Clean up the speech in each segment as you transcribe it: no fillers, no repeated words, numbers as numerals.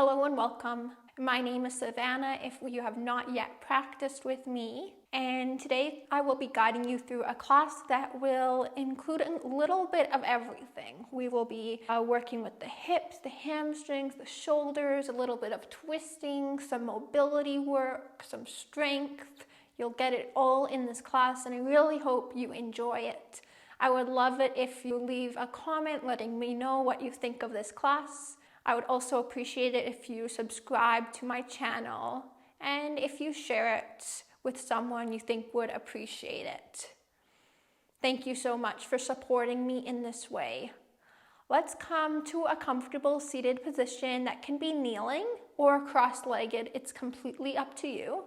Hello and welcome. My name is Savannah if you have not yet practiced with me. And today I will be guiding you through a class that will include a little bit of everything. We will be working with the hips, the hamstrings, the shoulders, a little bit of twisting, some mobility work, some strength. You'll get it all in this class, and I really hope you enjoy it. I would love it if you leave a comment letting me know what you think of this class. I would also appreciate it if you subscribe to my channel and if you share it with someone you think would appreciate it. Thank you so much for supporting me in this way. Let's come to a comfortable seated position that can be kneeling or cross-legged. It's completely up to you.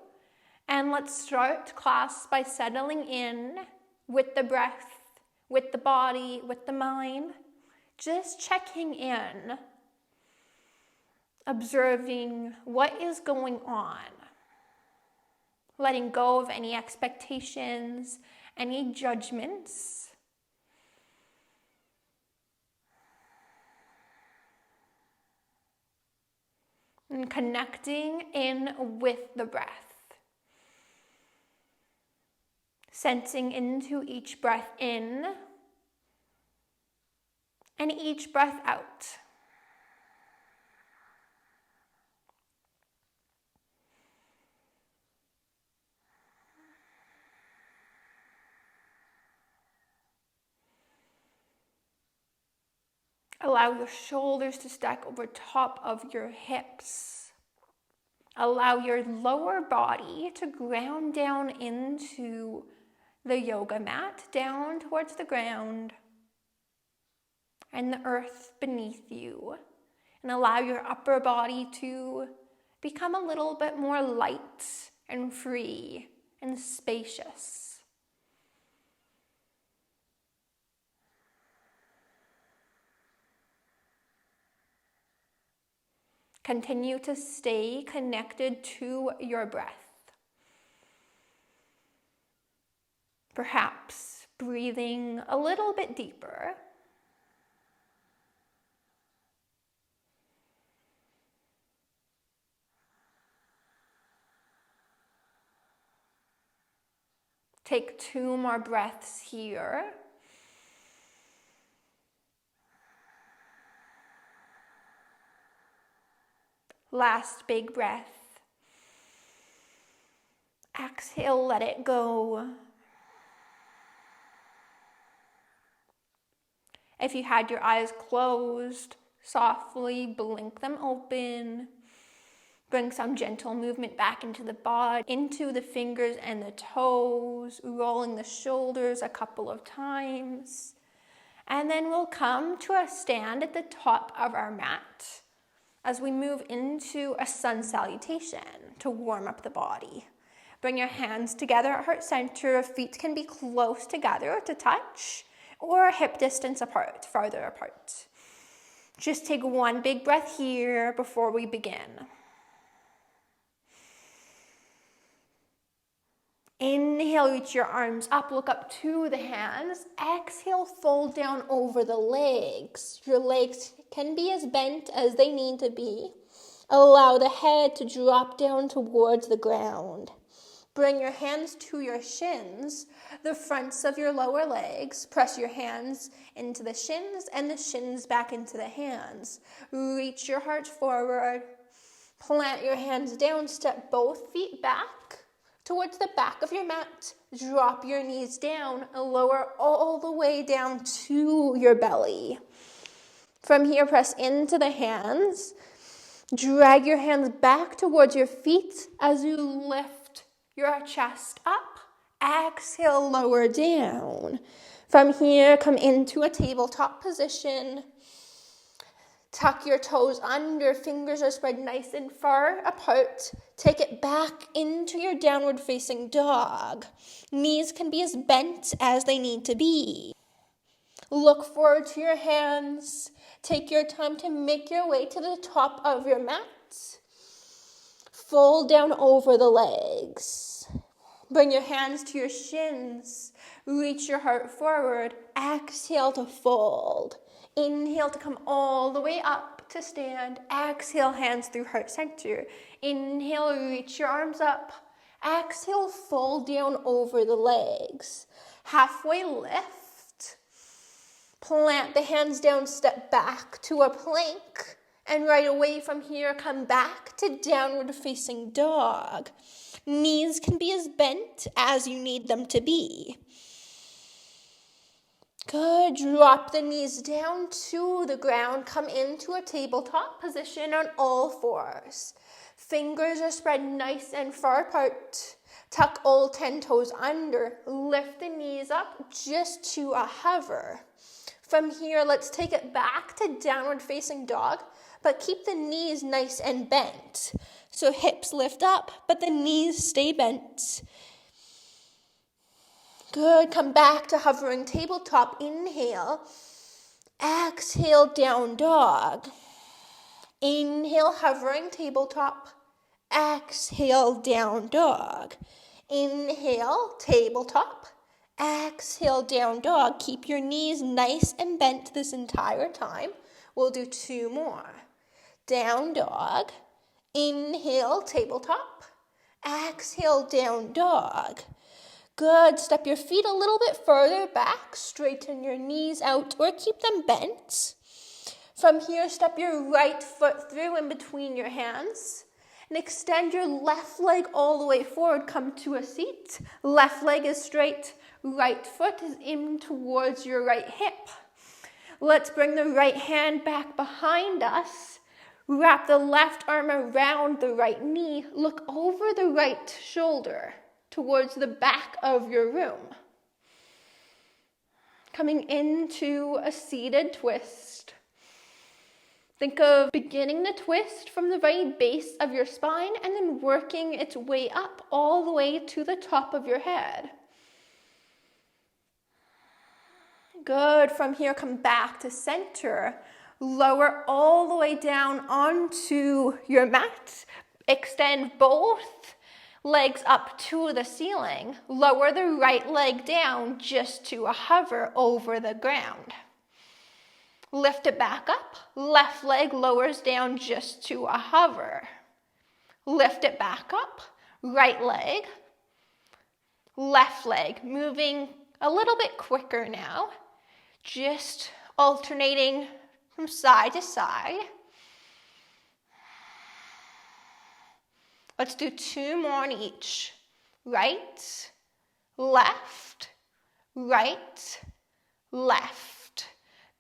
And let's start class by settling in with the breath, with the body, with the mind. Just checking in. Observing what is going on, letting go of any expectations, any judgments. And connecting in with the breath. Sensing into each breath in and each breath out. Allow your shoulders to stack over top of your hips. Allow your lower body to ground down into the yoga mat, down towards the ground and the earth beneath you. And allow your upper body to become a little bit more light and free and spacious. Continue to stay connected to your breath. Perhaps breathing a little bit deeper. Take 2 more breaths here. Last big breath. Exhale, let it go. If you had your eyes closed, softly blink them open. Bring some gentle movement back into the body, into the fingers and the toes, rolling the shoulders a couple of times. And then we'll come to a stand at the top of our mat as we move into a sun salutation to warm up the body. Bring your hands together at heart center. Feet can be close together to touch or hip distance apart, farther apart. Just take 1 big breath here before we begin. Inhale, reach your arms up, look up to the hands. Exhale, fold down over the legs. Your legs can be as bent as they need to be. Allow the head to drop down towards the ground. Bring your hands to your shins, the fronts of your lower legs. Press your hands into the shins and the shins back into the hands. Reach your heart forward. Plant your hands down, step both feet back towards the back of your mat. Drop your knees down and lower all the way down to your belly. From here, press into the hands. Drag your hands back towards your feet as you lift your chest up. Exhale, lower down. From here, come into a tabletop position. Tuck your toes under, fingers are spread nice and far apart. Take it back into your downward facing dog. Knees can be as bent as they need to be. Look forward to your hands. Take your time to make your way to the top of your mat. Fold down over the legs. Bring your hands to your shins. Reach your heart forward. Exhale to fold. Inhale to come all the way up. up to stand. Exhale, hands through heart center. Inhale, reach your arms up. Exhale, fold down over the legs. Halfway lift. Plant the hands down, step back to a plank. And right away from here, come back to downward facing dog. Knees can be as bent as you need them to be. Good. Drop the knees down to the ground. Come into a tabletop position on all fours. Fingers are spread nice and far apart. Tuck all 10 toes under. Lift the knees up just to a hover. From here, let's take it back to downward facing dog, but keep the knees nice and bent. So hips lift up, but the knees stay bent. Good. Come back to hovering tabletop. Inhale. Exhale, down dog. Inhale, hovering tabletop. Exhale, down dog. Inhale, tabletop. Exhale, down dog. Keep your knees nice and bent this entire time. We'll do 2 more. Down dog. Inhale, tabletop. Exhale, down dog. Good. Step your feet a little bit further back. Straighten your knees out or keep them bent. From here, step your right foot through in between your hands. And extend your left leg all the way forward. Come to a seat. Left leg is straight. Right foot is in towards your right hip. Let's bring the right hand back behind us. Wrap the left arm around the right knee. Look over the right shoulder towards the back of your room. Coming into a seated twist. Think of beginning the twist from the very base of your spine and then working its way up all the way to the top of your head. Good. From here, come back to center. Lower all the way down onto your mat. Extend both legs up to the ceiling. Lower the right leg down just to a hover over the ground. Lift it back up. Left leg lowers down just to a hover. Lift it back up. Right leg. Left leg. Moving a little bit quicker now. Just alternating from side to side. Let's do 2 more on each. Right, left, right, left.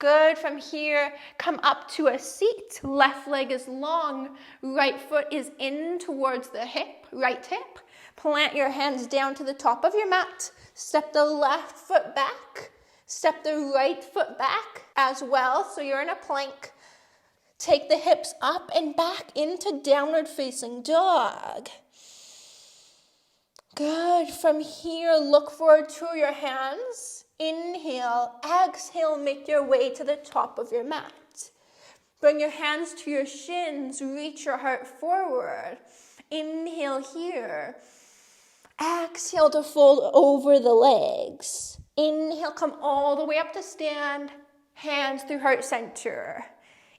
Good. From here, come up to a seat. Left leg is long. Right foot is in towards the hip, right hip. Plant your hands down to the top of your mat. Step the left foot back. Step the right foot back as well, so you're in a plank. Take the hips up and back into downward facing dog. Good. From here, look forward to your hands. Inhale, exhale, make your way to the top of your mat. Bring your hands to your shins, reach your heart forward. Inhale here. Exhale to fold over the legs. Inhale, come all the way up to stand. Hands through heart center.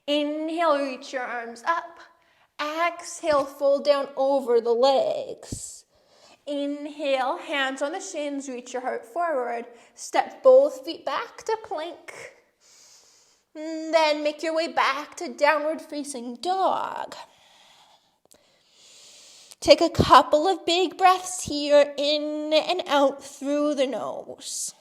Inhale, reach your arms up. Exhale, fold down over the legs. Inhale, hands on the shins, reach your heart forward. Step both feet back to plank. And then make your way back to downward facing dog. Take a couple of big breaths here, in and out through the nose.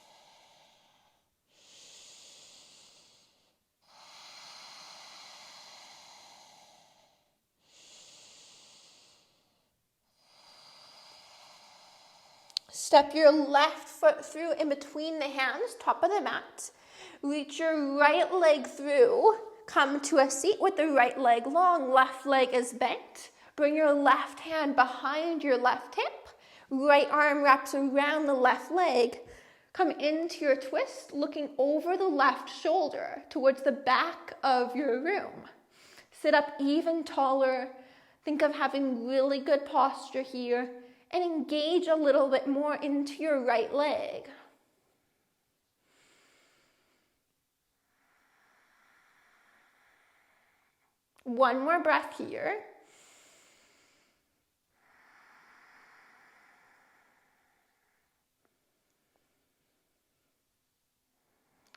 Step your left foot through in between the hands, top of the mat. Reach your right leg through. Come to a seat with the right leg long. Left leg is bent. Bring your left hand behind your left hip. Right arm wraps around the left leg. Come into your twist, looking over the left shoulder towards the back of your room. Sit up even taller. Think of having really good posture here. And engage a little bit more into your right leg. One more breath here.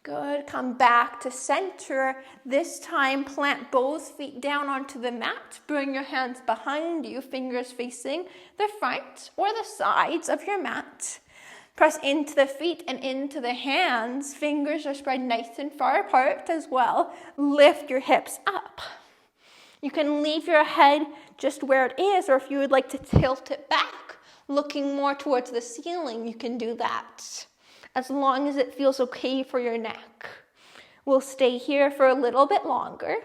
Good, come back to center. This time, plant both feet down onto the mat. Bring your hands behind you, fingers facing the front or the sides of your mat. Press into the feet and into the hands. Fingers are spread nice and far apart as well. Lift your hips up. You can leave your head just where it is, or if you would like to tilt it back, looking more towards the ceiling, you can do that, as long as it feels okay for your neck. We'll stay here for a little bit longer.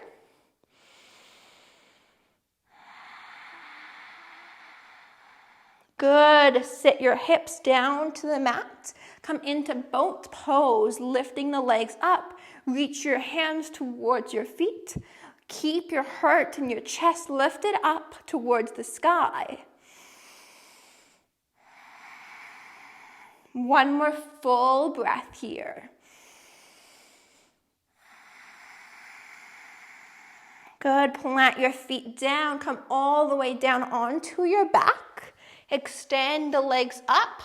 Good. Sit your hips down to the mat. Come into boat pose, lifting the legs up. Reach your hands towards your feet. Keep your heart and your chest lifted up towards the sky. One more full breath here. Good. Plant your feet down. Come all the way down onto your back. Extend the legs up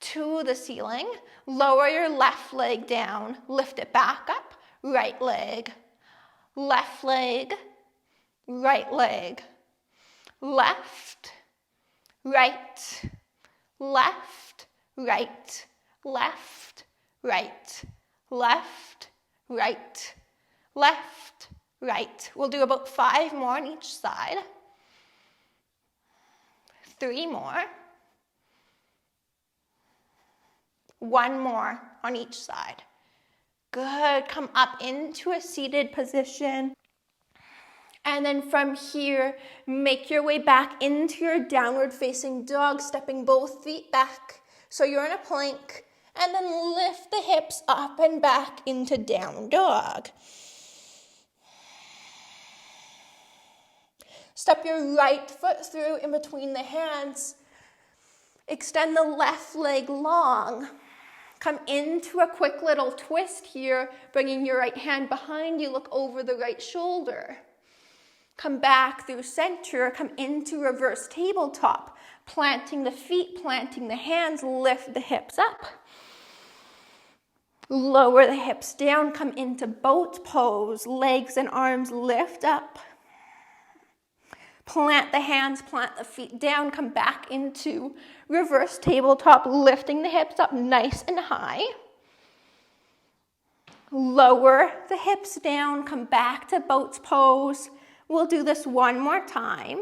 to the ceiling. Lower your left leg down. Lift it back up. Right leg. Left leg. Right leg. Left. Right. Left. Right, left, right, left, right, left, right. We'll do about 5 more on each side. 3 more. 1 more on each side. Good. Come up into a seated position. And then from here, make your way back into your downward facing dog, stepping both feet back. So you're in a plank, and then lift the hips up and back into down dog. Step your right foot through in between the hands. Extend the left leg long. Come into a quick little twist here, bringing your right hand behind you, look over the right shoulder. Come back through center, come into reverse tabletop. Planting the feet, planting the hands, lift the hips up. Lower the hips down, come into boat pose. Legs and arms lift up. Plant the hands, plant the feet down, come back into reverse tabletop, lifting the hips up nice and high. Lower the hips down, come back to boat pose. We'll do this one more time.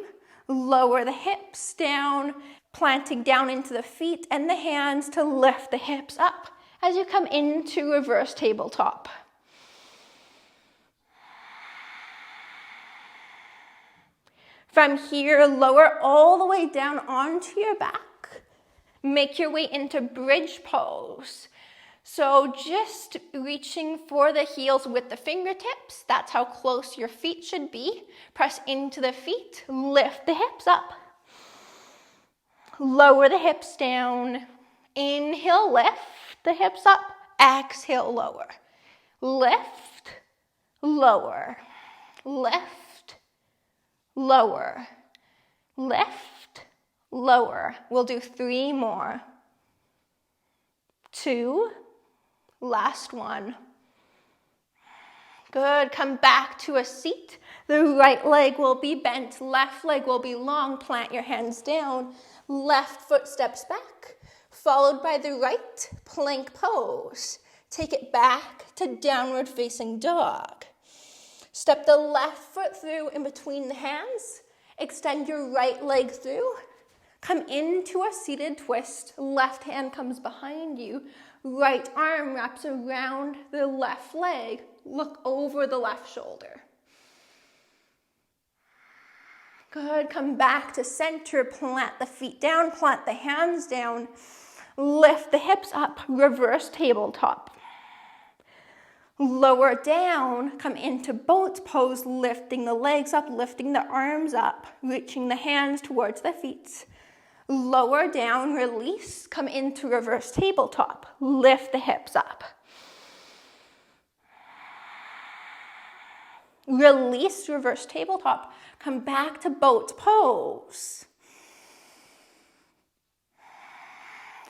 Lower the hips down, planting down into the feet and the hands to lift the hips up as you come into reverse tabletop. From here, lower all the way down onto your back. Make your way into bridge pose. So just reaching for the heels with the fingertips. That's how close your feet should be. Press into the feet, lift the hips up. Lower the hips down. Inhale, lift the hips up. Exhale, lower. Lift, lower, lift, lower, lift, lower. We'll do 3 more. 2, last one. Good, come back to a seat. The right leg will be bent, left leg will be long. Plant your hands down, left foot steps back, followed by the right plank pose. Take it back to downward facing dog. Step the left foot through in between the hands. Extend your right leg through. Come into a seated twist. Left hand comes behind you. Right arm wraps around the left leg. Look over the left shoulder. Good. Come back to center. Plant the feet down. Plant the hands down. Lift the hips up. Reverse tabletop. Lower down. Come into boat pose. Lifting the legs up. Lifting the arms up. Reaching the hands towards the feet. Lower down, release, come into reverse tabletop. Lift the hips up. Release, reverse tabletop. Come back to boat pose.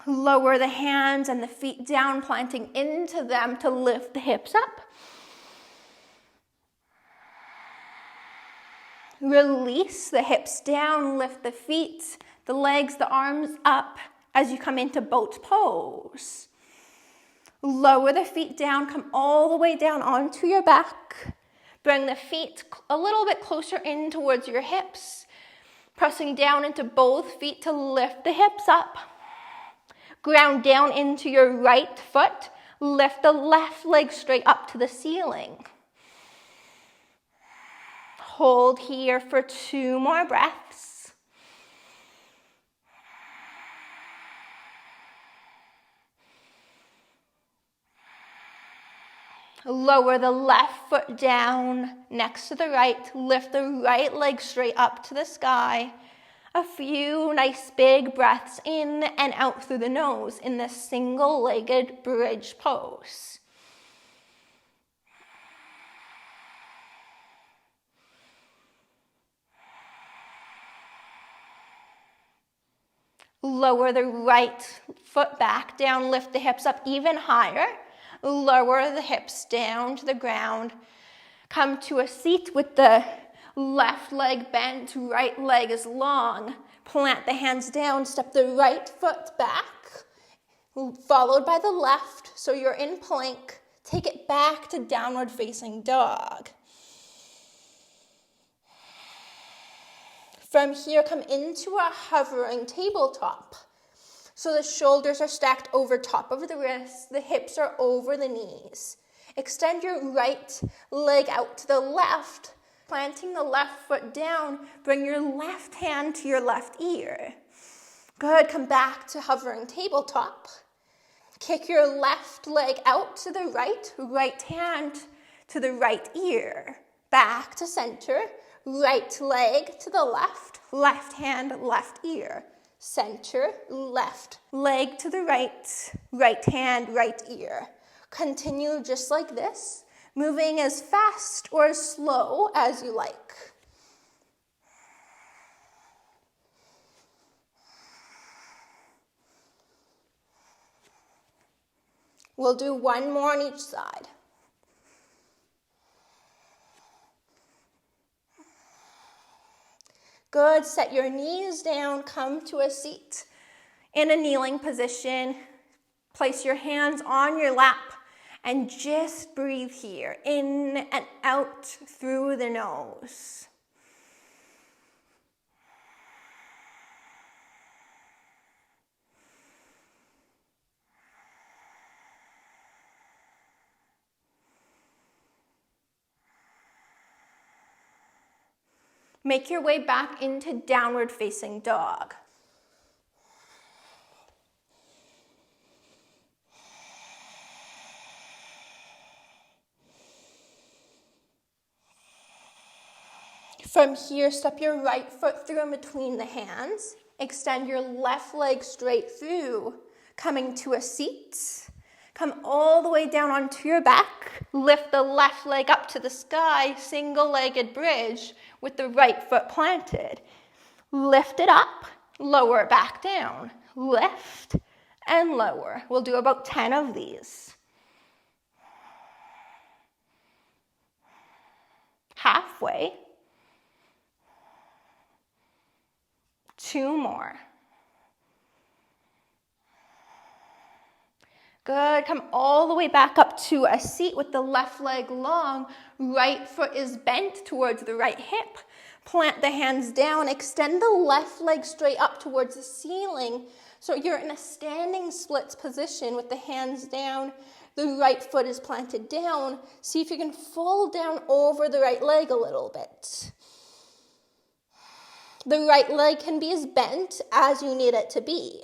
Lower the hands and the feet down, planting into them to lift the hips up. Release the hips down, lift the feet, the legs, the arms up as you come into boat pose. Lower the feet down, come all the way down onto your back. Bring the feet a little bit closer in towards your hips, pressing down into both feet to lift the hips up. Ground down into your right foot, lift the left leg straight up to the ceiling. Hold here for 2 more breaths. Lower the left foot down next to the right. Lift the right leg straight up to the sky. A few nice big breaths in and out through the nose in this single-legged bridge pose. Lower the right foot back down, lift the hips up even higher. Lower the hips down to the ground. Come to a seat with the left leg bent, right leg is long. Plant the hands down, step the right foot back, followed by the left. So you're in plank. Take it back to downward facing dog. From here, come into a hovering tabletop. So the shoulders are stacked over top of the wrists, the hips are over the knees. Extend your right leg out to the left, planting the left foot down. Bring your left hand to your left ear. Good, come back to hovering tabletop. Kick your left leg out to the right hand to the right ear. Back to center. Right leg to the left hand, left ear. Center, left leg to the right hand, right ear. Continue just like this, moving as fast or as slow as you like. We'll do 1 more on each side. Good, set your knees down, come to a seat in a kneeling position. Place your hands on your lap and just breathe here, in and out through the nose. Make your way back into downward facing dog. From here, step your right foot through in between the hands. Extend your left leg straight through, coming to a seat. Come all the way down onto your back. Lift the left leg up to the sky, single-legged bridge with the right foot planted. Lift it up, lower it back down. Lift and lower. We'll do about 10 of these. Halfway. 2 more. Good, come all the way back up to a seat with the left leg long. Right foot is bent towards the right hip. Plant the hands down, extend the left leg straight up towards the ceiling. So you're in a standing splits position with the hands down. The right foot is planted down. See if you can fold down over the right leg a little bit. The right leg can be as bent as you need it to be.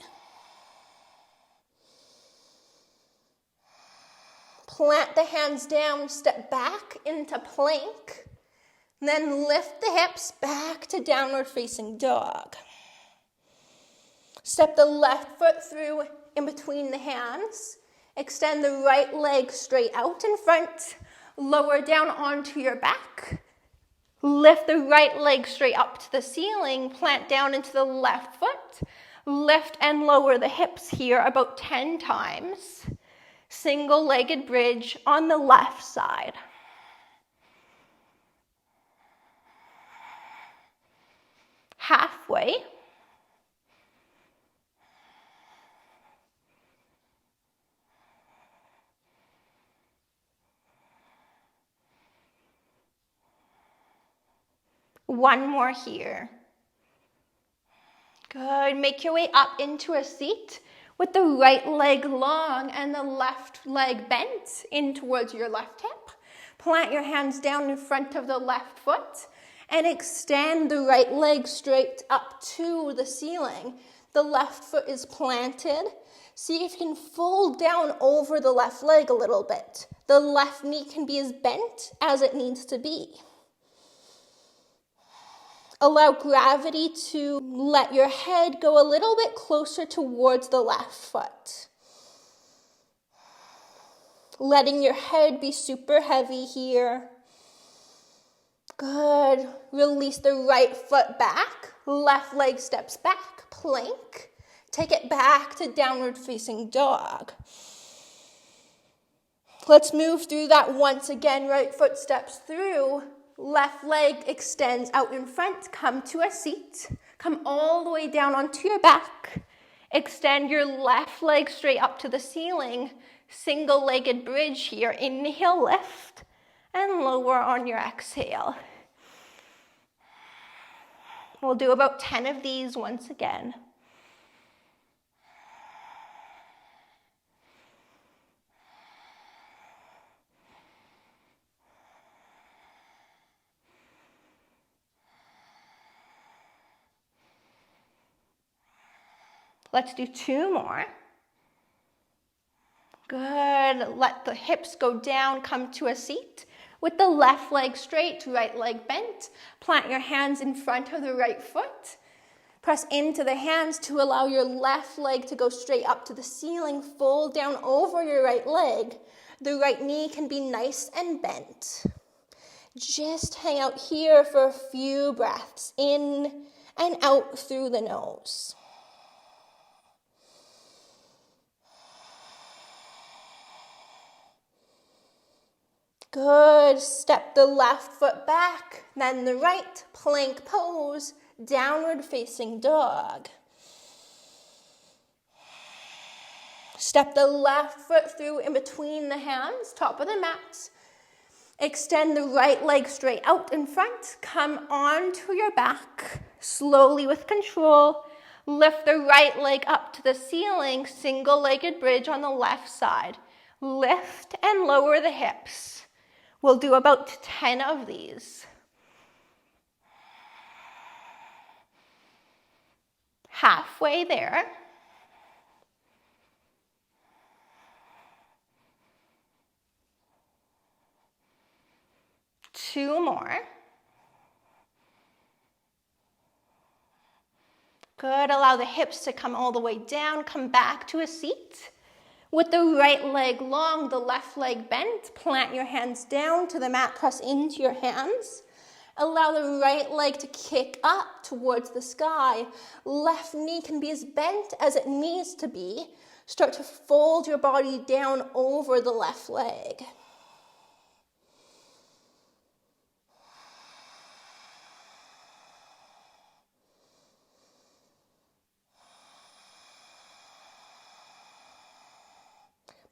Plant the hands down, step back into plank, then lift the hips back to downward facing dog. Step the left foot through in between the hands. Extend the right leg straight out in front. Lower down onto your back. Lift the right leg straight up to the ceiling. Plant down into the left foot. Lift and lower the hips here about 10 times. Single-legged bridge on the left side. Halfway. One more here. Good. Make your way up into a seat with the right leg long and the left leg bent in towards your left hip. Plant your hands down in front of the left foot and extend the right leg straight up to the ceiling. The left foot is planted. See if you can fold down over the left leg a little bit. The left knee can be as bent as it needs to be. Allow gravity to let your head go a little bit closer towards the left foot. Letting your head be super heavy here. Good. Release the right foot back. Left leg steps back. Plank. Take it back to downward facing dog. Let's move through that once again. Right foot steps through. Left leg extends out in front. Come to a seat. Come all the way down onto your back. Extend your left leg straight up to the ceiling. Single-legged bridge here. Inhale, lift, and lower on your exhale. We'll do about 10 of these once again. Let's do 2 more. Good. Let the hips go down. Come to a seat with the left leg straight, right leg bent. Plant your hands in front of the right foot. Press into the hands to allow your left leg to go straight up to the ceiling. Fold down over your right leg. The right knee can be nice and bent. Just hang out here for a few breaths, in and out through the nose. Good. Step the left foot back, then the right. Plank pose, downward facing dog. Step the left foot through in between the hands, top of the mat. Extend the right leg straight out in front. Come onto your back, slowly with control. Lift the right leg up to the ceiling, single-legged bridge on the left side. Lift and lower the hips. We'll do about 10 of these. Halfway there. Two more. Good. Allow the hips to come all the way down. Come back to a seat. With the right leg long, the left leg bent, plant your hands down to the mat, press into your hands. Allow the right leg to kick up towards the sky. Left knee can be as bent as it needs to be. Start to fold your body down over the left leg.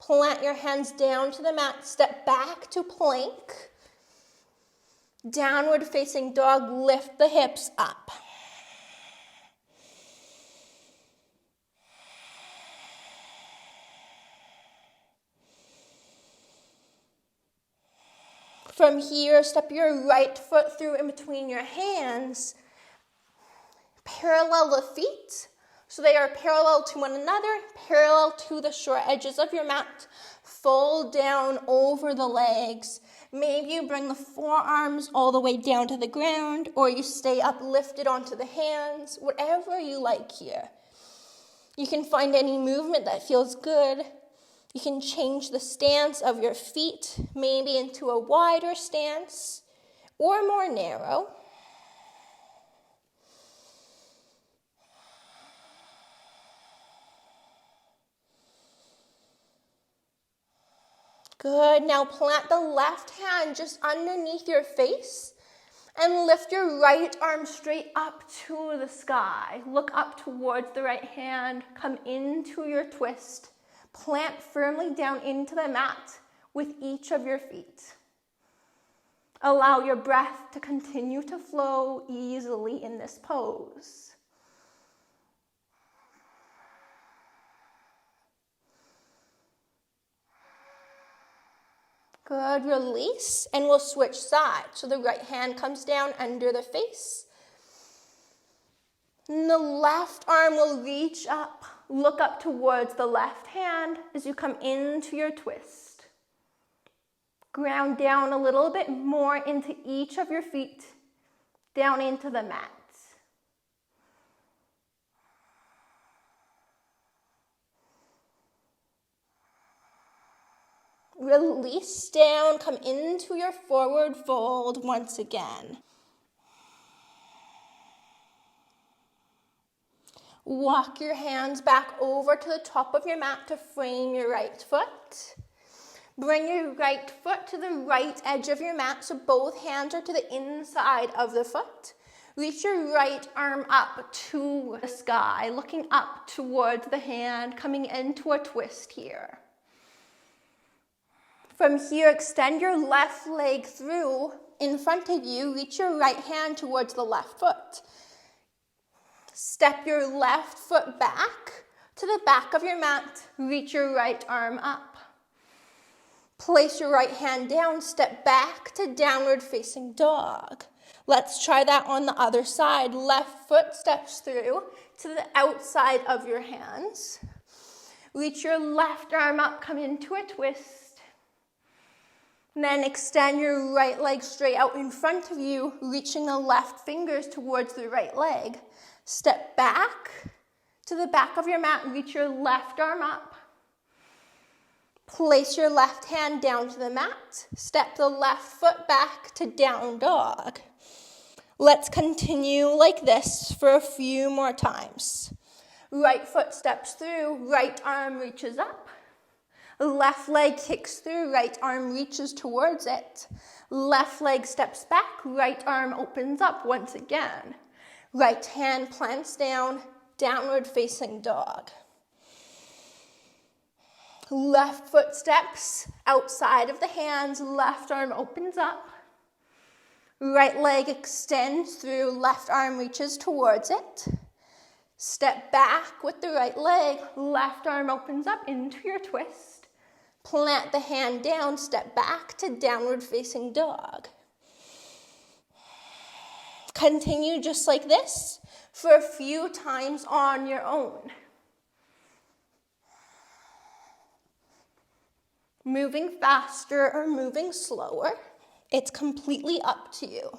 Plant your hands down to the mat, step back to plank. Downward facing dog, lift the hips up. From here, step your right foot through in between your hands. Parallel the feet. So they are parallel to one another, parallel to the short edges of your mat. Fold down over the legs. Maybe you bring the forearms all the way down to the ground, or you stay uplifted onto the hands, whatever you like here. You can find any movement that feels good. You can change the stance of your feet, maybe into a wider stance or more narrow. Good. Now plant the left hand just underneath your face and lift your right arm straight up to the sky. Look up towards the right hand. Come into your twist. Plant firmly down into the mat with each of your feet. Allow your breath to continue to flow easily in this pose. Good, release, and we'll switch sides. So the right hand comes down under the face. And the left arm will reach up, look up towards the left hand as you come into your twist. Ground down a little bit more into each of your feet, down into the mat. Release down, come into your forward fold once again. Walk your hands back over to the top of your mat to frame your right foot. Bring your right foot to the right edge of your mat so both hands are to the inside of the foot. Reach your right arm up to the sky, looking up towards the hand, coming into a twist here. From here, extend your left leg through in front of you. Reach your right hand towards the left foot. Step your left foot back to the back of your mat. Reach your right arm up. Place your right hand down. Step back to downward facing dog. Let's try that on the other side. Left foot steps through to the outside of your hands. Reach your left arm up. Come into a twist. Then extend your right leg straight out in front of you, reaching the left fingers towards the right leg. Step back to the back of your mat, reach your left arm up. Place your left hand down to the mat. Step the left foot back to down dog. Let's continue like this for a few more times. Right foot steps through, right arm reaches up. Left leg kicks through, right arm reaches towards it. Left leg steps back, right arm opens up once again. Right hand plants down, downward facing dog. Left foot steps outside of the hands, left arm opens up. Right leg extends through, left arm reaches towards it. Step back with the right leg, left arm opens up into your twist. Plant the hand down, step back to downward facing dog. Continue just like this for a few times on your own. Moving faster or moving slower, it's completely up to you.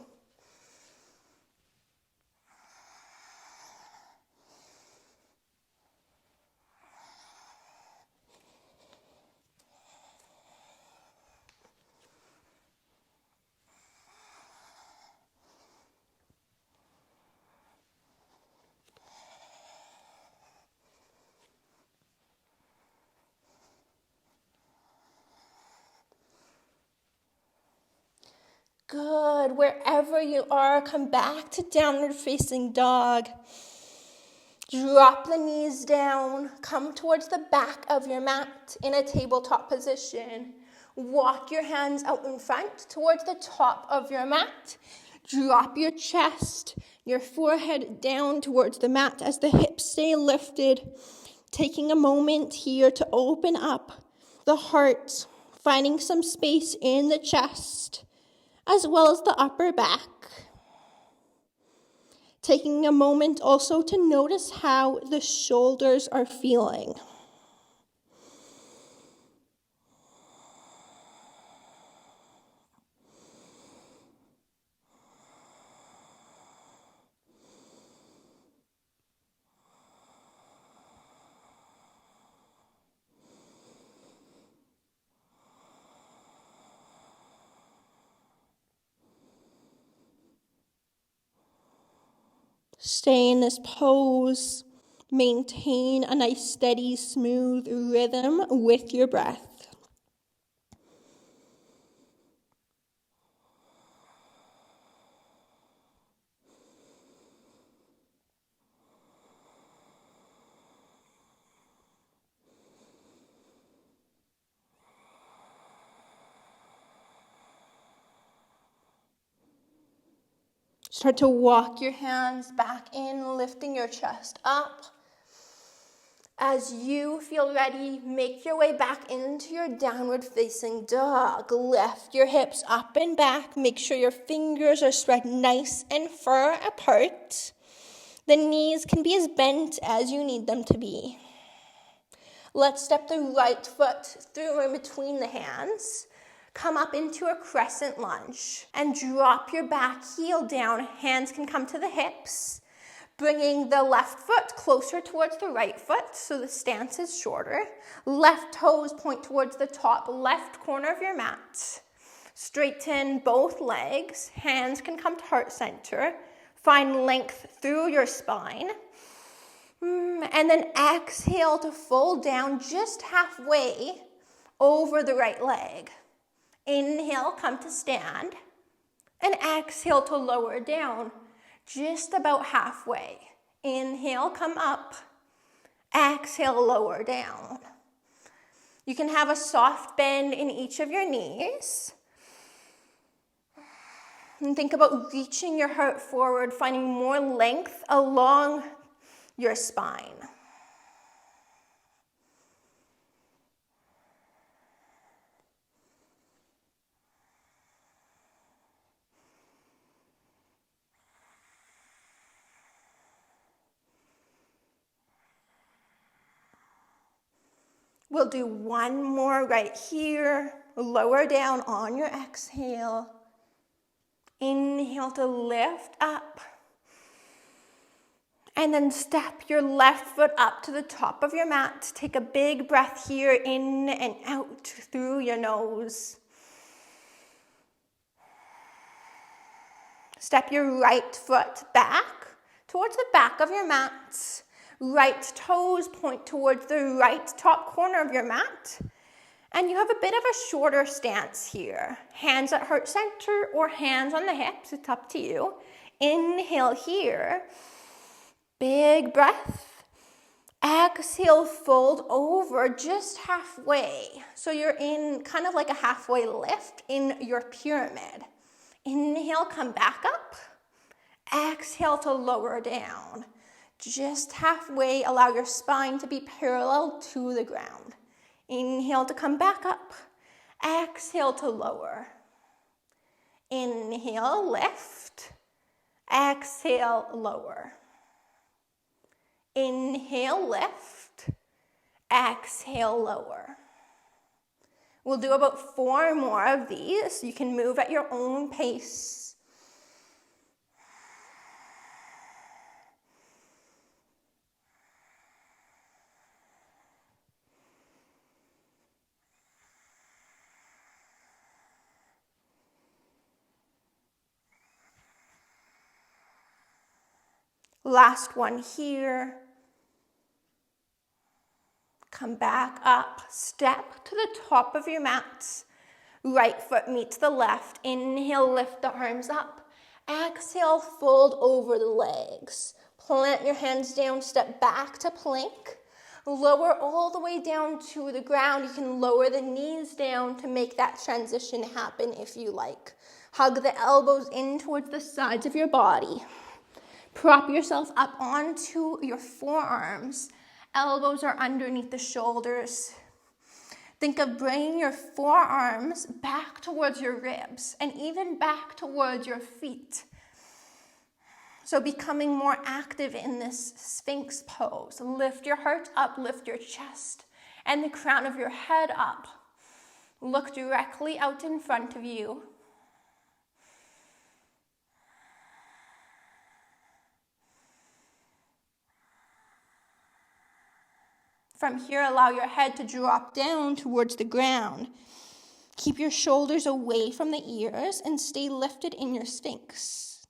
Good. Wherever you are, come back to downward facing dog. Drop the knees down. Come towards the back of your mat in a tabletop position. Walk your hands out in front towards the top of your mat. Drop your chest, your forehead down towards the mat as the hips stay lifted. Taking a moment here to open up the heart, finding some space in the chest, as well as the upper back. Taking a moment also to notice how the shoulders are feeling. Stay in this pose. Maintain a nice, steady, smooth rhythm with your breath. Start to walk your hands back in, lifting your chest up. As you feel ready, make your way back into your downward facing dog. Lift your hips up and back. Make sure your fingers are spread nice and far apart. The knees can be as bent as you need them to be. Let's step the right foot through in between the hands. Come up into a crescent lunge and drop your back heel down. Hands can come to the hips, bringing the left foot closer towards the right foot so the stance is shorter. Left toes point towards the top left corner of your mat. Straighten both legs. Hands can come to heart center. Find length through your spine. And then exhale to fold down just halfway over the right leg. Inhale, come to stand, and exhale to lower down, just about halfway. Inhale, come up, exhale, lower down. You can have a soft bend in each of your knees. And think about reaching your heart forward, finding more length along your spine. We'll do one more right here. Lower down on your exhale. Inhale to lift up. And then step your left foot up to the top of your mat. Take a big breath here, in and out through your nose. Step your right foot back towards the back of your mat. Right toes point towards the right top corner of your mat. And you have a bit of a shorter stance here. Hands at heart center or hands on the hips, it's up to you. Inhale here. Big breath. Exhale, fold over just halfway. So you're in kind of like a halfway lift in your pyramid. Inhale, come back up. Exhale to lower down. Just halfway, allow your spine to be parallel to the ground. Inhale to come back up. Exhale to lower. Inhale, lift. Exhale, lower. Inhale, lift. Exhale, lower. We'll do about 4 more of these. You can move at your own pace. Last one here. Come back up, step to the top of your mat. Right foot meets the left. Inhale, lift the arms up. Exhale, fold over the legs. Plant your hands down, step back to plank. Lower all the way down to the ground. You can lower the knees down to make that transition happen if you like. Hug the elbows in towards the sides of your body. Prop yourself up onto your forearms. Elbows are underneath the shoulders. Think of bringing your forearms back towards your ribs and even back towards your feet. So becoming more active in this Sphinx pose. Lift your heart up, lift your chest and the crown of your head up. Look directly out in front of you. From here, allow your head to drop down towards the ground. Keep your shoulders away from the ears and stay lifted in your Sphinx.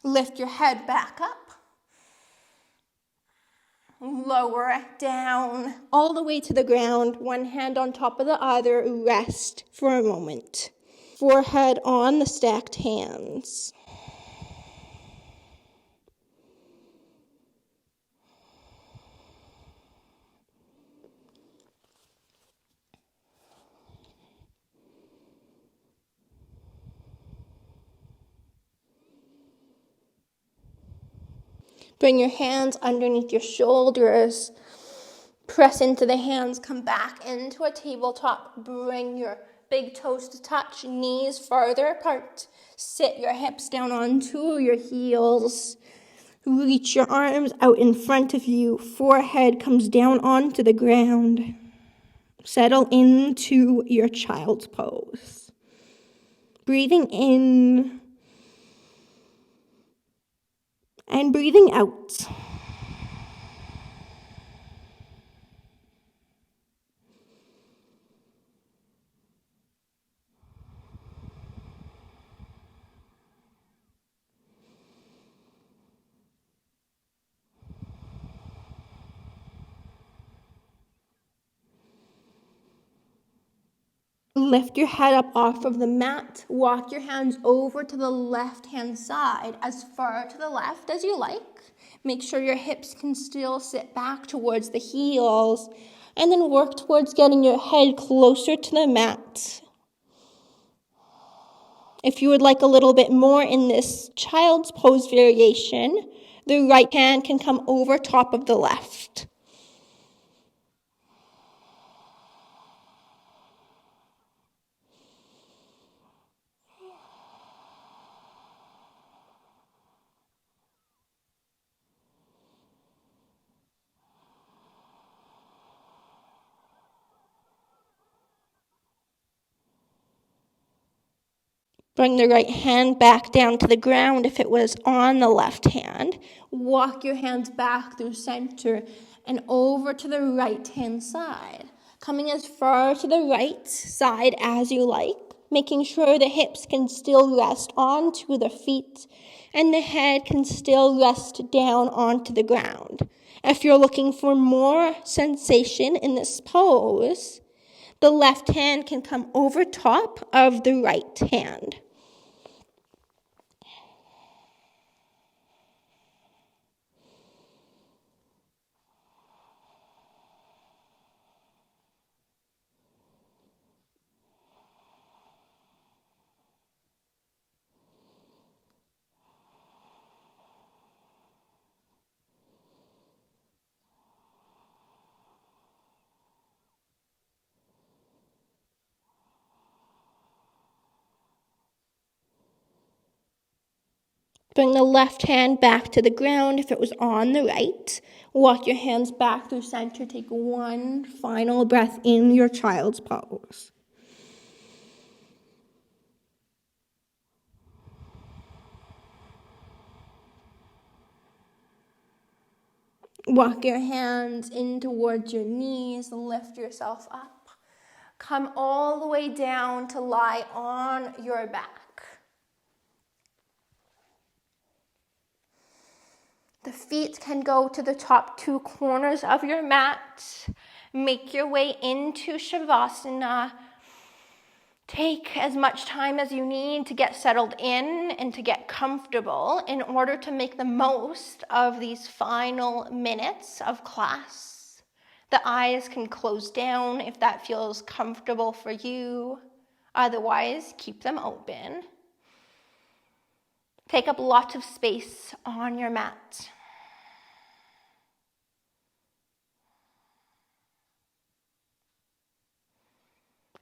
Lift your head back up. lower down, all the way to the ground, one hand on top of the other, rest for a moment. Forehead on the stacked hands. Bring your hands underneath your shoulders. Press into the hands, come back into a tabletop. Bring your big toes to touch, knees farther apart. Sit your hips down onto your heels. Reach your arms out in front of you. Forehead comes down onto the ground. Settle into your child's pose. Breathing in and breathing out. Lift your head up off of the mat. Walk your hands over to the left-hand side, as far to the left as you like. Make sure your hips can still sit back towards the heels. And then work towards getting your head closer to the mat. If you would like a little bit more in this child's pose variation, the right hand can come over top of the left. Bring the right hand back down to the ground if it was on the left hand. Walk your hands back through center and over to the right-hand side. Coming as far to the right side as you like, making sure the hips can still rest onto the feet and the head can still rest down onto the ground. If you're looking for more sensation in this pose, the left hand can come over top of the right hand. Bring the left hand back to the ground if it was on the right. Walk your hands back through center. Take one final breath in your child's pose. Walk your hands in towards your knees. Lift yourself up. Come all the way down to lie on your back. The feet can go to the top two corners of your mat. Make your way into Shavasana. Take as much time as you need to get settled in and to get comfortable in order to make the most of these final minutes of class. The eyes can close down if that feels comfortable for you. Otherwise, keep them open. Take up lots of space on your mat.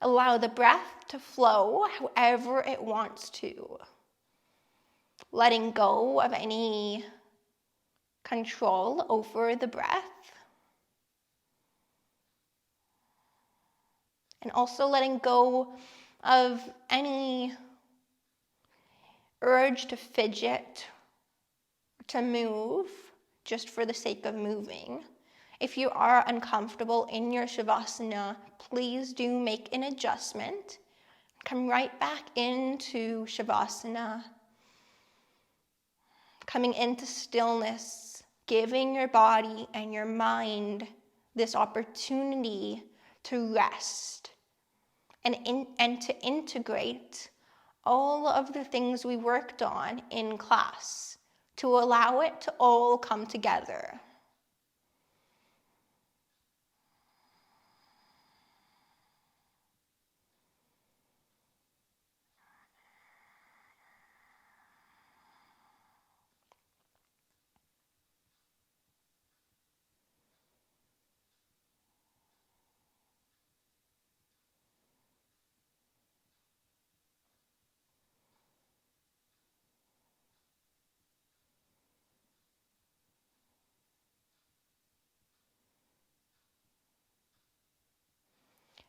Allow the breath to flow however it wants to. Letting go of any control over the breath. And also letting go of any urge to fidget, to move, just for the sake of moving. If you are uncomfortable in your Shavasana, please do make an adjustment. Come right back into Shavasana. Coming into stillness, giving your body and your mind this opportunity to rest and to integrate all of the things we worked on in class, to allow it to all come together.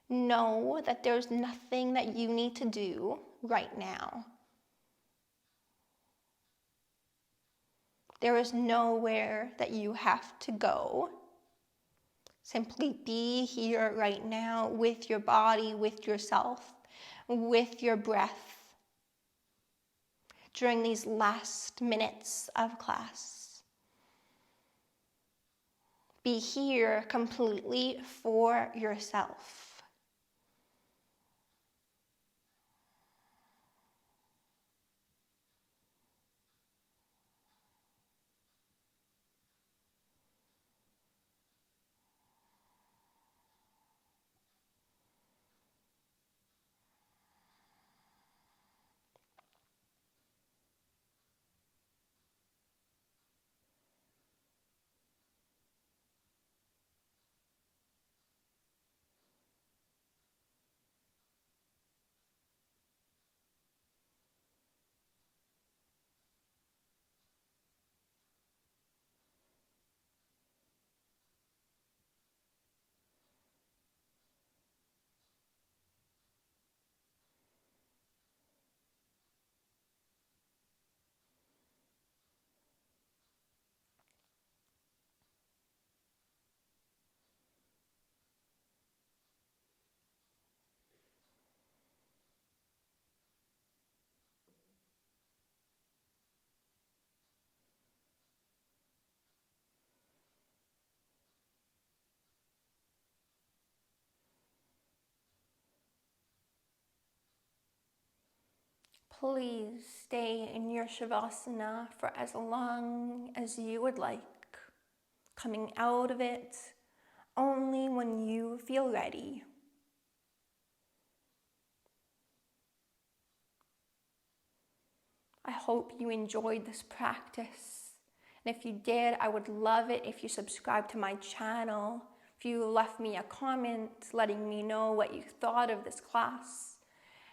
Know that there's nothing that you need to do right now. There is nowhere that you have to go. Simply be here right now with your body, with yourself, with your breath during these last minutes of class. Be here completely for yourself. Please stay in your Shavasana for as long as you would like, coming out of it only when you feel ready. I hope you enjoyed this practice. And if you did, I would love it if you subscribe to my channel, if you left me a comment letting me know what you thought of this class,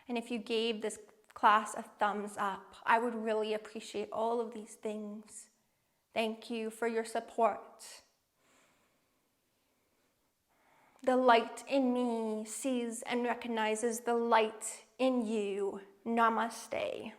and if you gave this class a thumbs up. I would really appreciate all of these things. Thank you for your support. The light in me sees and recognizes the light in you. Namaste.